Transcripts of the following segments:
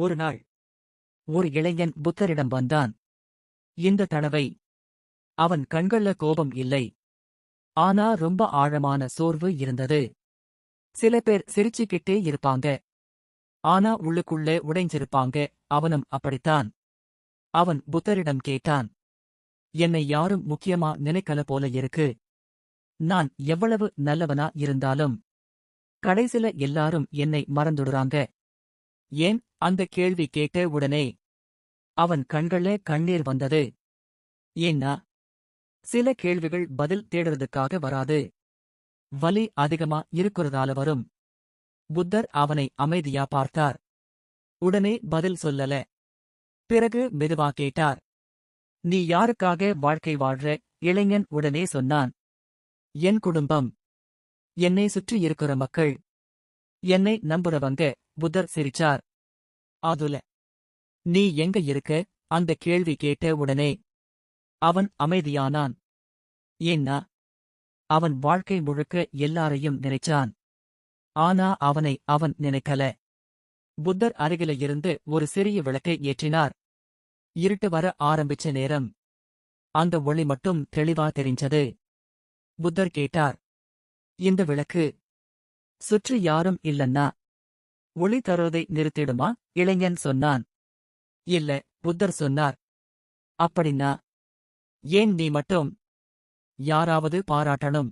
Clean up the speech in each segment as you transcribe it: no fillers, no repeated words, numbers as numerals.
ஒரு நாள் ஒரு இளைஞன் புத்தரிடம் வந்தான். இந்த தடவை அவன் கண்கள்ல கோபம் இல்லை. ஆனா ரொம்ப ஆழமான சோர்வு இருந்தது. சில பேர் சிரிச்சுக்கிட்டே இருப்பாங்க. ஆனா உள்ளுக்குள்ளே உடைஞ்சிருப்பாங்க. அவனும் அப்படித்தான். அவன் புத்தரிடம் கேட்டான். என்னை யாரும் முக்கியமா நினைக்கல போல இருக்கு. நான் எவ்வளவு நல்லவனா இருந்தாலும் கடைசில எல்லாரும் என்னை மறந்துடுறாங்க. ஏன்? அந்த கேள்வி கேட்ட உடனே அவன் கண்களே கண்ணீர் வந்தது. ஏன்னா சில கேள்விகள் பதில் தேடுறதுக்காக வராது. வலி அதிகமா இருக்கிறதால வரும். புத்தர் அவனை அமைதியா பார்த்தார். உடனே பதில் சொல்லல. பிறகு மெதுவா கேட்டார். நீ யாருக்காக வாழ்க்கை வாழ்ற? இளைஞன் உடனே சொன்னான். என் குடும்பம். என்னை சுற்றி இருக்கிற மக்கள். என்னை நம்புறவங்க. புத்தர் சிரிச்சார். அதுல நீ எங்க இருக்க? அந்த கேள்வி கேட்ட உடனே அவன் அமைதியானான். ஏன்னா அவன் வாழ்க்கை முழுக்க எல்லாரையும் நினைச்சான். ஆனா அவனை அவன் நினைக்கல. புத்தர் அருகில இருந்து ஒரு சிறிய விளக்கை ஏற்றினார். இருட்டு வர ஆரம்பிச்ச நேரம். அந்த ஒளி மட்டும் தெளிவா தெரிஞ்சது. புத்தர் கேட்டார். இந்த விளக்கு சுற்றி யாரும் இல்லன்னா ஒளி தருவதை நிறுத்திடுமா? இளைஞன் சொன்னான். இல்ல, புத்தர் சொன்னார். அப்படின்னா ஏன் நீ மட்டும்? யாராவது பாராட்டணும்.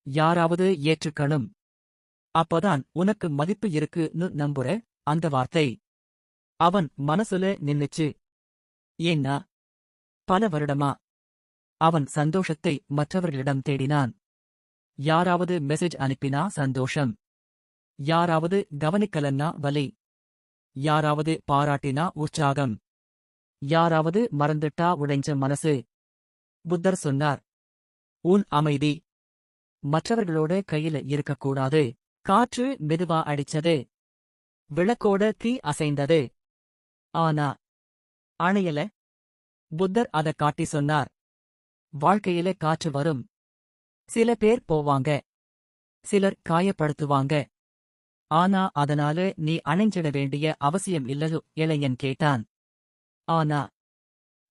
யாராவது ஏற்றுக்கணும். அப்பதான் உனக்கு மதிப்பு இருக்குன்னு நம்புற. அந்த வார்த்தை அவன் மனசுல நின்னுச்சு. ஏன்னா பல வருடமா அவன் சந்தோஷத்தை மற்றவர்களிடம் தேடினான். யாராவது மெசேஜ் அனுப்பினா சந்தோஷம். யாராவது கவனிக்கலன்னா வலி. யாராவது பாராட்டினா உற்சாகம். யாராவது மறந்துட்டா உடைஞ்ச மனசு. புத்தர் சொன்னார். உன் அமைதி மற்றவர்களோட கையில இருக்கக்கூடாது. காற்று மெதுவா அடிச்சது. விளக்கோட தீ அசைந்தது. ஆனா அணையல. புத்தர் அத காட்டி சொன்னார். வாழ்க்கையில காற்று வரும். சில பேர் போவாங்க. சிலர் காயப்படுத்துவாங்க. ஆனா அதனால நீ அணைஞ்சிட வேண்டிய அவசியம் இல்லது. இளைஞன் கேட்டான். ஆனா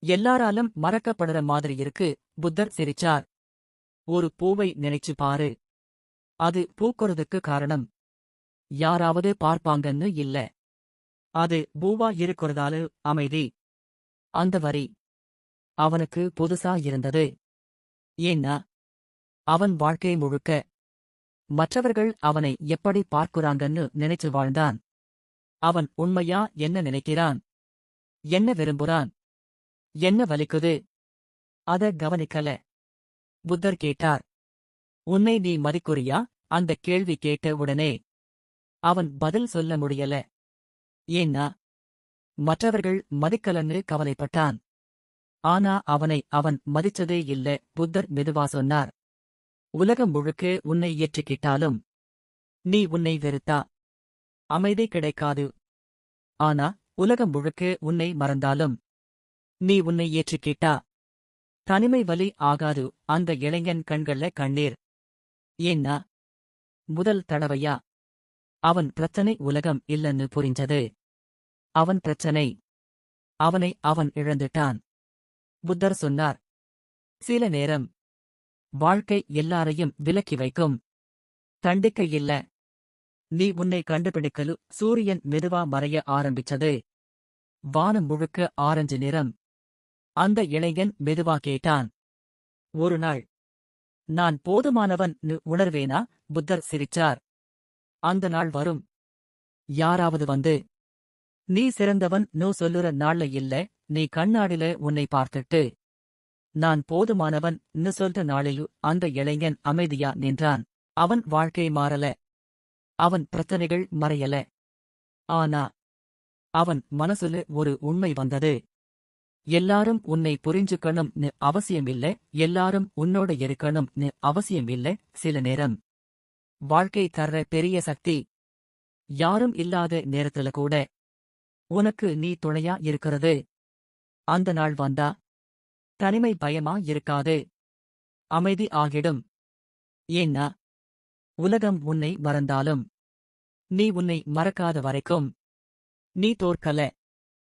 எல்லாராலும் மறக்கப்படுற மாதிரி இருக்கு. புத்தர் சிரிச்சார். ஒரு பூவை நினைச்சு பாரு. அது பூக்கிறதுக்கு காரணம் யாராவது பார்ப்பாங்கன்னு இல்ல. அது பூவா இருக்கிறதால அமைதி. அந்த வரி அவனுக்கு புதுசா இருந்தது. ஏன்னா அவன் வாழ்க்கை முழுக்க மற்றவர்கள் அவனை எப்படி பார்க்குறாங்கன்னு நினைச்சு வாழ்ந்தான். அவன் உண்மையா என்ன நினைக்கிறான்? என்ன விரும்புறான்? என்ன வலிக்குது? அத கவனிக்கல. புத்தர் கேட்டார். உன்னை நீ மதிக்குறியா? அந்த கேள்வி கேட்ட உடனே அவன் பதில் சொல்ல முடியல. ஏன்னா மற்றவர்கள் மதிக்கலன்னு கவலைப்பட்டான். ஆனா அவனை அவன் மதிச்சதே இல்ல. புத்தர் மெதுவா சொன்னார். உலகம் முழுக்க உன்னை ஏற்றுக்கிட்டாலும் நீ உன்னை வெறுத்தா அமைதி கிடைக்காது. ஆனா உலகம் முழுக்க உன்னை மறந்தாலும் நீ உன்னை ஏற்றுக்கிட்டா தனிமை வலி ஆகாது. அந்த இளைஞன் கண்கள்ல கண்ணீர். ஏன்னா முதல் தடவையா அவன் பிரச்சனை உலகம் இல்லன்னு புரிஞ்சது. அவன் பிரச்சனை அவனை அவன் இழந்துட்டான். புத்தர் சொன்னார். சில நேரம் வாழ்க்கை எல்லாரையும் விலக்கி வைக்கும். தண்டிக்க இல்ல. நீ உன்னை கண்டுபிடிக்கலு. சூரியன் மெதுவா மறைய ஆரம்பிச்சது. வானம் முழுக்க ஆரஞ்சு நிறம். அந்த இளைஞன் மெதுவா கேட்டான். ஒரு நாள் நான் போதுமானவன் உணர்வேனா? புத்தர் சிரிச்சார். அந்த நாள் வரும். யாராவது வந்து நீ சிறந்தவன் சொல்லுற நாள்ல இல்ல. நீ கண்ணாடில உன்னை பார்த்துட்டு நான் போதுமானவன் சொல்ற நாளிலு. அந்த இளைஞன் அமைதியா நின்றான். அவன் வாழ்க்கை மாறல. அவன் பிரச்சனைகள் மறையல. ஆனா அவன் மனசுல ஒரு உண்மை வந்தது. எல்லாரும் உன்னை புரிஞ்சுக்கணும்னு அவசியமில்ல. எல்லாரும் உன்னோட இருக்கணும்னு அவசியமில்ல. சில நேரம் வாழ்க்கை தர்ற பெரிய சக்தி யாரும் இல்லாத நேரத்துல கூட உனக்கு நீ துணையா இருக்கிறது. அந்த நாள் வந்தா தனிமை பயமா இருக்காது. அமைதி ஆகிடும். ஏன்னா உலகம் உன்னை மறந்தாலும் நீ உன்னை மறக்காத வரைக்கும் நீ தோற்கல.